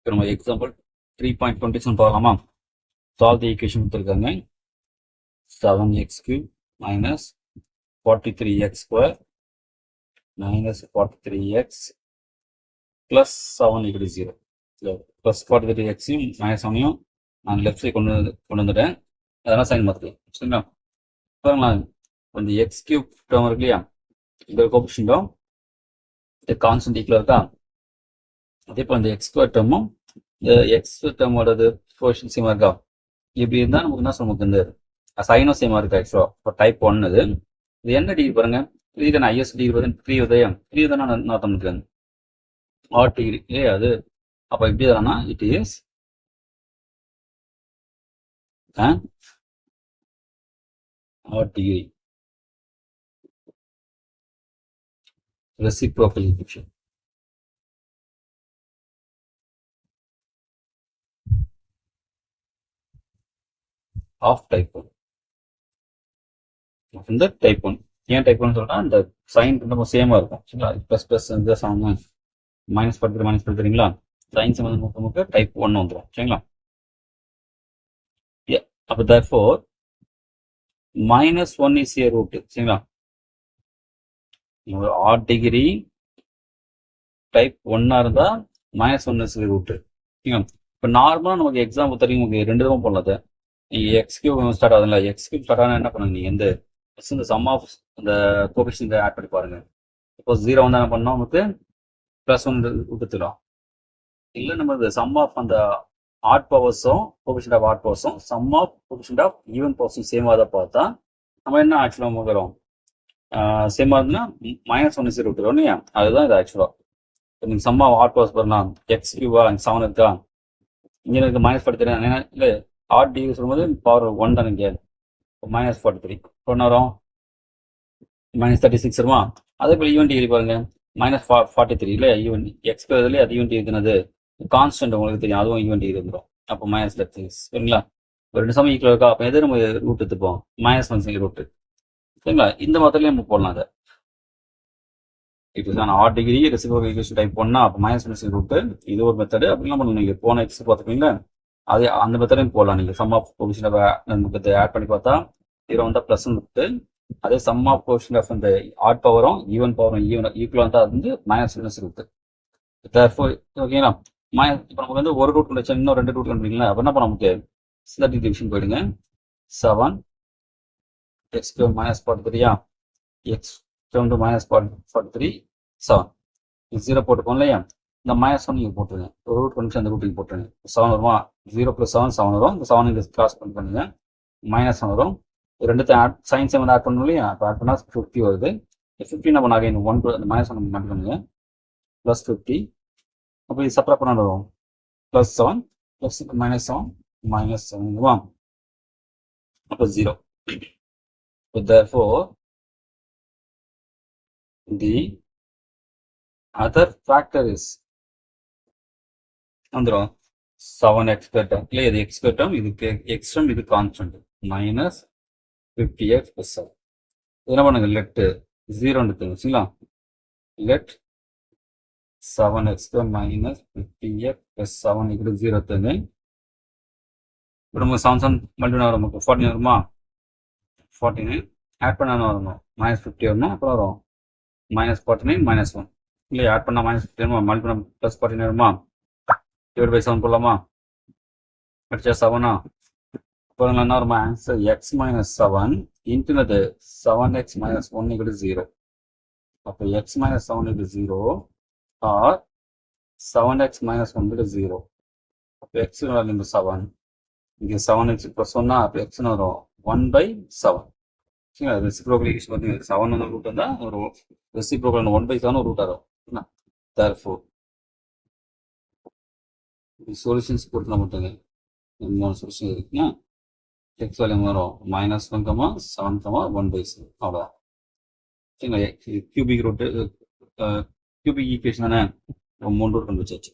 இப்போ நம்ம எக்ஸாம்பிள் 3.27 பார்க்கலாமா? சால்வ் தி ஈக்குவேஷன் கொடுத்துருக்காங்க. 7x³ minus 43x² minus 43x plus 7 equal to 0. Plus 43x minus 7 நான் லெஃப்ட் சைடு கொண்டு வந்துட்டேன். அதெல்லாம் சைன் மாற்றுறேன். சரிங்களா? பாருங்களா, இந்த x³ டேர்ம் இருக்கு இல்லையா, இந்த கோஎஃபிஷியன்ட்டும் இந்த கான்ஸ்டன்ட் ஈக்குவலாக இருக்கா. அதே போல் இந்த x² டேர்மும் இந்த எக்ஸ் டேர்மோடது கோஎஃபிஷியன்ட் சேமாக இருக்கா. இப்படி இருந்தால் நமக்கு என்ன சொல்ல, நமக்கு இந்த சைனும் சேமாக இருக்கா. ஆக்சுவலாக இப்போ டைப் 1 இது என்ன டிகிரி பாருங்க, 3 தானே. ஐஎஸ் டிகிரி வந்து 3 உதயம் 3 தானே நான் தம்பிக்கிறேன் ஆட் டிகிரி இல்லையா அது. அப்போ இப்படி தானா, it is add degree reciprocal equation. Of type 1. இந்த டைப் 1 ஏன் டைப் 1 சொல்றா, இந்த சைன் நம்ம சேமா இருக்கும். சரிங்களா? பிளஸ் பிளஸ் இந்த சமம் மைனஸ் 43 மைனஸ் 43ங்களா, சைன் சமம் நமக்கு டைப் 1 வந்துடும். சரிங்களா? அப்போ therefore -1 is a root. சரிங்களா? ஆட் டிகிரி டைப் 1 இருந்தா -1 is a root. சரிங்களா? இப்போ நார்மலா நமக்கு எக்ஸாம்பிள் தெரியும், உங்களுக்கு 2 தடவை போடலாம். நீங்க x³ ஸ்டார்ட் ஆகுதுல்ல, x³ ஸ்டார்ட் ஆனா என்ன பண்ணுங்க, நீங்க இந்த சம் ஆஃப் இந்த கோஎஃபிஷியன்ட் ஆட் பண்ணி பாருங்க. இப்போ 0 வந்து என்ன பண்ணோம், நமக்கு +1 கொடுத்துடும். இல்லை நம்ம இந்த சம் ஆஃப் அந்த ஆட் பவர்ஸும் கோஎஃபிஷியன்ட் ஆஃப் ஆட் பவர்ஸும் sum of coefficient of even பவர்ஸும் சேமாக தான் பார்த்தா நம்ம என்ன ஆக்சுவலாக நமக்கு வரும், சேமாக இருந்துன்னா -1 is a root இல்லையா. அதுதான் இது ஆக்சுவலாக. நீங்கள் சம் ஆஃப் ஆட் பவர்ஸ் பண்ணலாம். x³ 7 இருக்கா, இங்கே எனக்கு -43 இல்லை ஆட் டிகிரி சொல்லும்போது பவர் 1 தானே. இங்கே -43 ஒன்று வரும், -36 வருமா. அதே போல் ஈவன் டிகிரி பாருங்க, -43 இல்லை ஈவன் எக்ஸ்பிரஸ்லேயே அது ஈவன் டிகிரி தானது. கான்ஸ்டன்ட் உங்களுக்கு தெரியும், அதுவும் ஈவன் டிகிரி வந்துடும். அப்போ -36 சரிங்களா. ஒரு 2 சமயம் ஈக்குவல் இருக்கா, அப்போ எது நம்ம ரூட் எடுத்துப்போம், -1 ரூட். சரிங்களா? இந்த மாதிரிலேயே நம்ம போடலாம் அதை. இப்போ நான் add degree reciprocal equation type பண்ணா அப்போ -1 ரூட். இது ஒரு மெத்தடு. அப்படிலாம் பண்ணணும். நீங்கள் போன எக்ஸ் பார்த்துப்பீங்களா, அதே அந்த மெத்தடையும் போடலாம். நீங்கள் சம் ஆஃப் கோஎஃபிஷியன்ட் நமக்கு ஆட் பண்ணி பார்த்தா 0 வந்தால் ப்ளஸ் விட்டு, அதே சம் ஆஃப் கோஎஃபிஷியன்ட் ஆஃப் இந்த ஆட் பவரும் ஈவன் பவரும் ஈக்குவல் வந்தால் அது வந்து -1 ரூட். ஓகேங்களா? இப்போ நமக்கு வந்து ஒரு ரூட் கண்டுச்சா இன்னும் 2 ரூட் கண்டுங்களா. அப்போ என்ன பண்ண நமக்கு சிந்தட்டிக் டிவிஷன் போயிடுங்க. 7 x³ -43 x² -43 7 0 போட்டுப்போம் இல்லையா. இந்த -1 நீங்கள் போட்டுருங்க. ஒரு ரூட் கண்டுச்சு அந்த ரூட்டுக்கு போட்டுருங்க. 7 வருமா, 0 + 7 7 வரும். இந்த 7 கிராஸ் பண்ணுங்க, -1 வரும். ரெண்டுத்தையும் ஆட் சைன்ஸை வந்து ஆட் பண்ணணும் இல்லையா. அப்போ ஆட் பண்ணால் 50 வருது. 50 நம்ம அகைன் 1 அந்த -1 மட்டும் பண்ணுங்க, +50. அப்போ இது சப்ராக்ட் பண்ண வரும், +7 + -7 -7 அப்போ 0. Therefore the other factor is வந்துடும் 7x² இல்லை, இது x² இதுக்கு x இது கான்ஸ்டன்ட் -50x + 7. என்ன பண்ணுங்க, லெட் 0 எடுத்துங்க. சரிங்களா? லெட் 7x² -50x + 7 = 0 எடுத்துங்க. இப்போ நமக்கு 7 மல்டிபிள் வரும், நமக்கு 14 வருமா. 49 ஆட் பண்ண வரணும், -50 வரணும். அப்புறம் வரும் -49 -1 இல்லை, ஆட் பண்ணால் -50 வருமா, மல்டிபிள் +49 வருமா. டிவைட் பை 7 போடலாமா, படிச்சா 7 அப்புறம் என்ன வருமா ஆன்சர், x - 7 இன்ட்டுனது 7x - 1 = 0. அப்போ x - 7 = 0 ஆர் 7x - 1 = 0. அப்போ x வேல்யூ 7, இங்கே 7x + 1 அப்போ x வரும் 1/7. சரிங்களா? ரெசிப்ரோக்கல் ஈக்குவேஷன் பார்த்தீங்கன்னா 7 வந்து ரூட் வந்தால் ஒரு ரெசிப்ரோக்கல் 1/7 ஒரு ரூட்டாக வரும். therefore சொல்யூஷன்ஸ் போட்டு மட்டுங்க 3 சொல்யூஷன் இருக்குன்னா எக்ஸ் வேல்யூ வரும் -1, 7, 1/7 அவ்வளோதான். சரிங்களா? கியூபிக் ரூட்டு கியூபிக் ஈக்குவேஷன் தானே, 3 ரூட் கண்டுபிடிச்சாச்சு.